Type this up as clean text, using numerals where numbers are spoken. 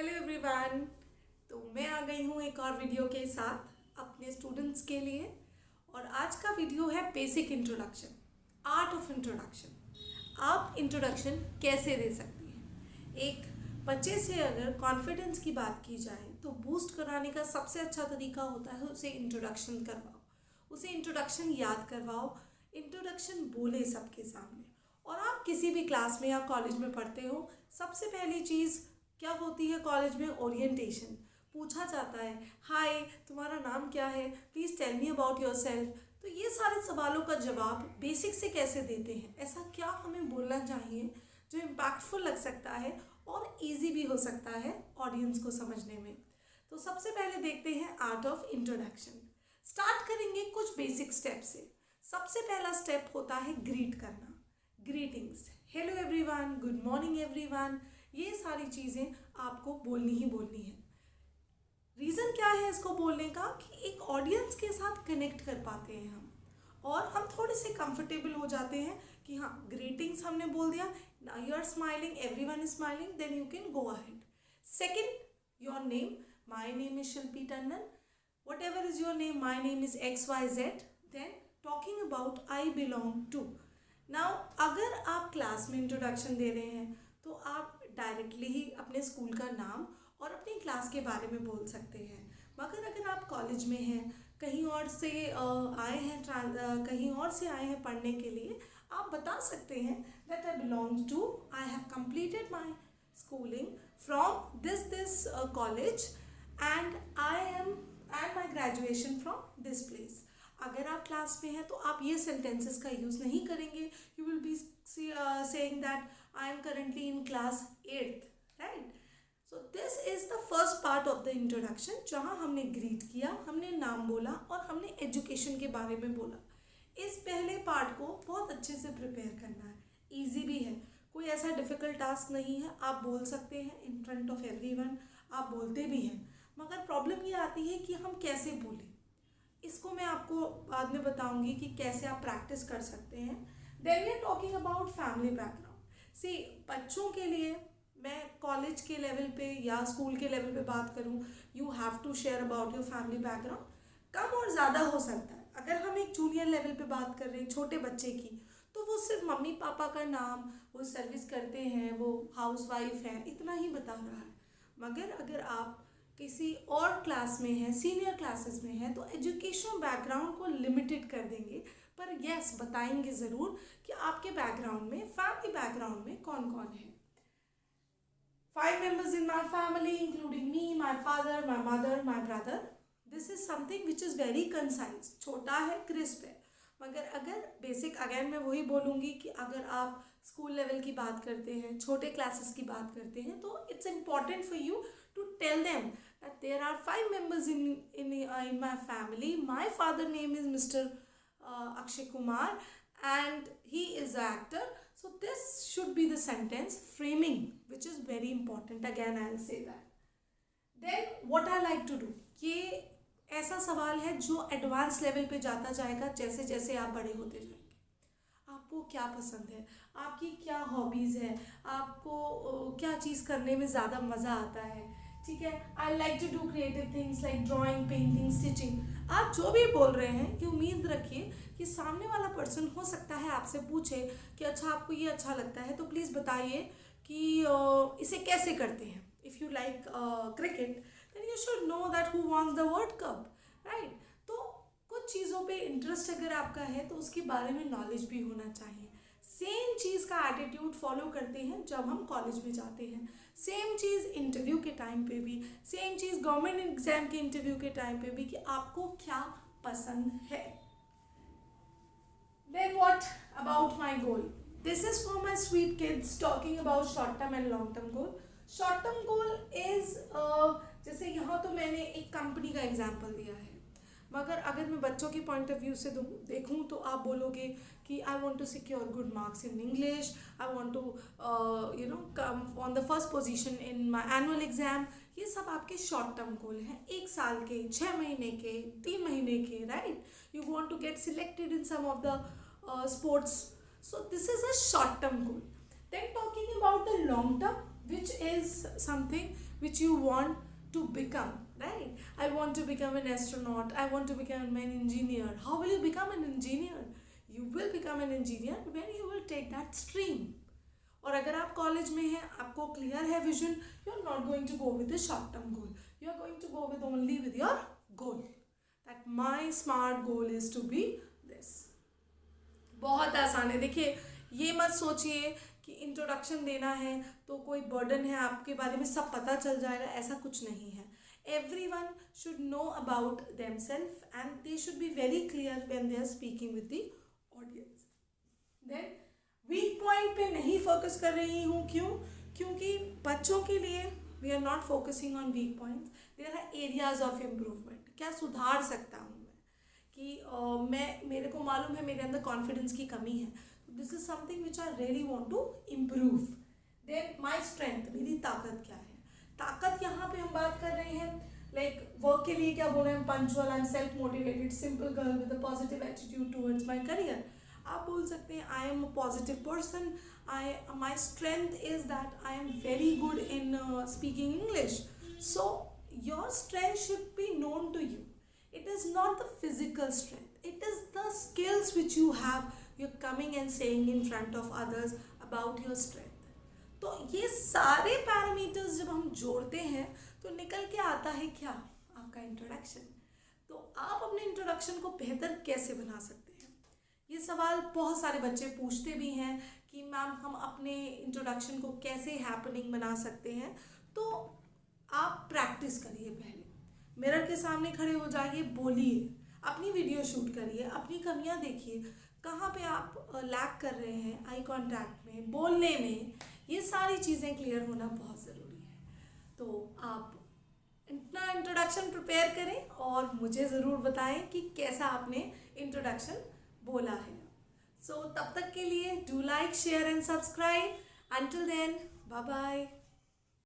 Hello everyone. तो मैं आ गई हूँ एक और वीडियो के साथ अपने स्टूडेंट्स के लिए। और आज का वीडियो है basic introduction, art of introduction. आप इंट्रोडक्शन कैसे दे सकती हैं? एक बच्चे से अगर कॉन्फिडेंस की बात की जाए तो बूस्ट कराने का सबसे अच्छा तरीका होता है उसे इंट्रोडक्शन करवाओ, उसे इंट्रोडक्शन याद करवाओ, इंट्रोडक्शन बोले सबके सामने। और आप किसी भी क्लास में या कॉलेज में पढ़ते हो, सबसे पहली चीज़ क्या होती है कॉलेज में? ओरिएंटेशन। पूछा जाता है, हाय तुम्हारा नाम क्या है, please tell me about yourself. तो ये सारे सवालों का जवाब बेसिक से कैसे देते हैं, ऐसा क्या हमें बोलना चाहिए जो इम्पैक्टफुल लग सकता है और इजी भी हो सकता है ऑडियंस को समझने में। तो सबसे पहले देखते हैं आर्ट ऑफ इंट्रोडक्शन। स्टार्ट करेंगे कुछ बेसिक स्टेप से। सबसे पहला स्टेप होता है ग्रीट करना, greetings, hello everyone, good morning everyone. ये सारी चीज़ें आपको बोलनी ही बोलनी है। रीज़न क्या है इसको बोलने का कि एक ऑडियंस के साथ कनेक्ट कर पाते हैं हम, और हम थोड़े से कंफर्टेबल हो जाते हैं कि हाँ ग्रीटिंग्स हमने बोल दिया, now you are smiling, everyone is smiling, then you can go ahead. Second, your name, my name is Shilpi Tandon, whatever is your name, my name is XYZ। Then talking about I belong to. नाउ अगर आप class में introduction दे रहे हैं तो आप directly ही अपने school का नाम और अपनी क्लास के बारे में बोल सकते हैं। मगर अगर आप कॉलेज में हैं, कहीं और से आए हैं, कहीं और से आए हैं पढ़ने के लिए, आप बता सकते हैं that I belong to, I have completed my schooling from this college and I am and my graduation from this place. अगर आप क्लास में हैं तो आप ये सेंटेंसेस का यूज़ नहीं करेंगे। You will be saying that I am currently in class 8th, right? So this is the first part of the introduction, जहाँ हमने ग्रीट किया, हमने नाम बोला और हमने एजुकेशन के बारे में बोला। इस पहले पार्ट को बहुत अच्छे से प्रिपेयर करना है, ईजी भी है, कोई ऐसा डिफ़िकल्ट टास्क नहीं है। आप बोल सकते हैं इन फ्रंट ऑफ एवरीवन, आप बोलते भी हैं, मगर प्रॉब्लम ये आती है कि हम कैसे बोलें। इसको मैं आपको बाद में बताऊंगी कि कैसे आप प्रैक्टिस कर सकते हैं। Then we are talking about family background. See, बच्चों के लिए मैं कॉलेज के लेवल पे या स्कूल के लेवल पे बात करूं, you have to share about your family background. कम और ज़्यादा हो सकता है। अगर हम एक जूनियर लेवल पे बात कर रहे हैं छोटे बच्चे की, तो वो सिर्फ मम्मी पापा का नाम, वो सर्विस करते हैं, वो हाउस वाइफ है, इतना ही बता रहा है। मगर अगर आप किसी और क्लास में है, सीनियर क्लासेस में है, तो एजुकेशनल बैकग्राउंड को लिमिटेड कर देंगे, पर यस बताएंगे ज़रूर कि आपके बैकग्राउंड में, फैमिली बैकग्राउंड में कौन कौन है। 5 members in my family including me, my father, my mother, my brother. This is something which is very concise, छोटा है, क्रिस्प है। मगर अगर बेसिक, अगेन मैं वही बोलूँगी कि अगर आप स्कूल लेवल की बात करते हैं, छोटे क्लासेस की बात करते हैं, तो it's important for you to tell them that there are 5 members in my family. My father name is Mr. Akshay Kumar and he is an actor. So this should be the sentence framing, which is very important. Again I'll say that. Then what I like to do, ये ऐसा सवाल है जो advance level पे जाता जाएगा जैसे जैसे आप बड़े होते जाएंगे। आपको क्या पसंद है, आपकी क्या हॉबीज़ है, आपको क्या चीज़ करने में ज़्यादा मज़ा आता है, ठीक है? I like to do creative things like drawing, painting, stitching. आप जो भी बोल रहे हैं कि उम्मीद रखिए कि सामने वाला पर्सन हो सकता है आपसे पूछे कि अच्छा आपको ये अच्छा लगता है तो प्लीज़ बताइए कि इसे कैसे करते हैं। If you like cricket then you should know that who wons the world cup, right? तो कुछ चीज़ों पे इंटरेस्ट अगर आपका है तो उसके बारे में नॉलेज भी होना चाहिए। सेम चीज़ का एटीट्यूड फॉलो करते हैं जब हम कॉलेज में जाते हैं, सेम चीज़ इंटरव्यू के टाइम पे भी, सेम चीज़ गवर्नमेंट एग्जाम के इंटरव्यू के टाइम पे भी, कि आपको क्या पसंद है। Then what about my goal? This is for my sweet kids, talking about short term and long term goal. Short term goal is जैसे यहाँ तो मैंने एक कंपनी का एग्जाम्पल दिया है, मगर अगर मैं बच्चों के पॉइंट ऑफ व्यू से देखूँ तो आप बोलोगे कि I want to secure good marks in English, I want to come on the first position in my annual exam. ये सब आपके शॉर्ट टर्म गोल हैं, 1 साल के, 6 महीने के, 3 महीने के, right? You want to get selected in some of the sports, so this is a short term goal. Then talking about the long term, which is something which you want to become, right? I want to become an astronaut, I want to become an engineer. How will you become an engineer? You will become an engineer when you will take that stream. और अगर आप college में हैं, आपको clear है vision, you are not going to go with the short term goal, you are going to go with only with your goal, that my smart goal is to be this. बहुत आसान है. देखिए, ये मत सोचिए कि introduction देना है तो कोई बर्डन है, आपके बारे में सब पता चल जाएगा, ऐसा कुछ नहीं है. Everyone should know about themselves and they should be very clear when they are speaking with the audience. Then weak point पे नहीं फोकस कर रही हूँ. क्यों? क्योंकि बच्चों के लिए we are not focusing on weak points, there are areas of improvement. क्या सुधार सकता हूँ मैं, कि मेरे को मालूम है मेरे अंदर कॉन्फिडेंस की कमी है, this is something which I really want to improve. Then my strength, मेरी ताकत क्या है. ताकत यहाँ पे हम बात कर रहे हैं लाइक वर्क के लिए क्या बोल रहे हैं, punctual, I am self motivated, simple girl with a positive attitude towards my career. आप बोल सकते हैं I am a positive person, my strength is that I am very good in speaking English. So your strength should be known to you. It is not the physical strength, it is the skills which you have, you're coming and saying in front of others about your strength. तो ये सारे parameters जब हम जोड़ते हैं तो निकल के आता है क्या, आपका इंट्रोडक्शन. तो आप अपने इंट्रोडक्शन को बेहतर कैसे बना सकते हैं, ये सवाल बहुत सारे बच्चे पूछते भी हैं कि मैम हम अपने इंट्रोडक्शन को कैसे हैपनिंग बना सकते हैं. तो आप प्रैक्टिस करिए, पहले मिरर के सामने खड़े हो जाइए, बोलिए, अपनी वीडियो शूट करिए, अपनी कमियां देखिए, कहाँ पे आप लैग कर रहे हैं, आई कांटेक्ट में, बोलने में, ये सारी चीज़ें क्लियर होना बहुत ज़रूरी है. तो आप इतना इंट्रोडक्शन प्रिपेयर करें और मुझे ज़रूर बताएं कि कैसा आपने इंट्रोडक्शन बोला है. सो तब तक के लिए do like, share and subscribe. Until then, bye bye.